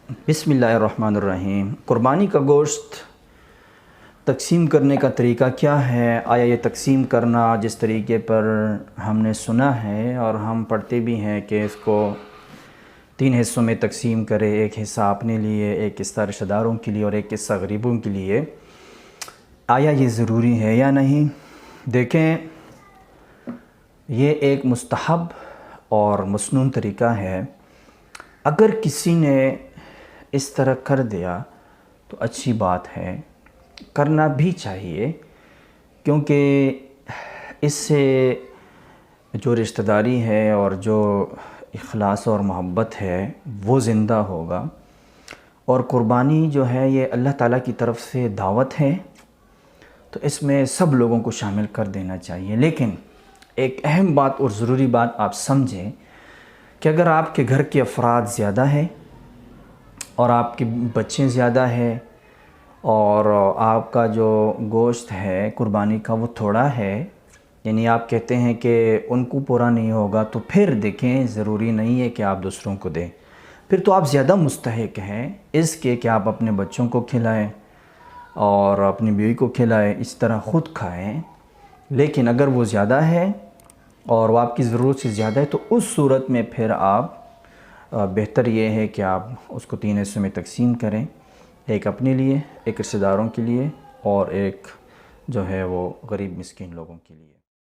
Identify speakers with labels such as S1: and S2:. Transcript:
S1: بسم اللہ الرحمن الرحیم۔ قربانی کا گوشت تقسیم کرنے کا طریقہ کیا ہے؟ آیا یہ تقسیم کرنا جس طریقے پر ہم نے سنا ہے اور ہم پڑھتے بھی ہیں کہ اس کو 3 حصوں میں تقسیم کرے، ایک حصہ اپنے لیے، ایک حصہ رشتہ داروں کے لیے اور ایک حصہ غریبوں کے لیے، آیا یہ ضروری ہے یا نہیں؟ دیکھیں، یہ ایک مستحب اور مسنون طریقہ ہے۔ اگر کسی نے اس طرح کر دیا تو اچھی بات ہے، کرنا بھی چاہیے، کیونکہ اس سے جو رشتہ داری ہے اور جو اخلاص اور محبت ہے وہ زندہ ہوگا۔ اور قربانی جو ہے یہ اللہ تعالیٰ کی طرف سے دعوت ہے، تو اس میں سب لوگوں کو شامل کر دینا چاہیے۔ لیکن ایک اہم بات اور ضروری بات آپ سمجھیں کہ اگر آپ کے گھر کے افراد زیادہ ہیں اور آپ کے بچے زیادہ ہیں اور آپ کا جو گوشت ہے قربانی کا وہ تھوڑا ہے، یعنی آپ کہتے ہیں کہ ان کو پورا نہیں ہوگا، تو پھر دیکھیں ضروری نہیں ہے کہ آپ دوسروں کو دیں، پھر تو آپ زیادہ مستحق ہیں اس کے کہ آپ اپنے بچوں کو کھلائیں اور اپنی بیوی کو کھلائیں، اس طرح خود کھائیں۔ لیکن اگر وہ زیادہ ہے اور وہ آپ کی ضرورت سے زیادہ ہے تو اس صورت میں پھر آپ بہتر یہ ہے کہ آپ اس کو 3 حصوں میں تقسیم کریں، ایک اپنے لیے، ایک رشتہ داروں کے لیے اور ایک جو ہے وہ غریب مسکین لوگوں کے لیے۔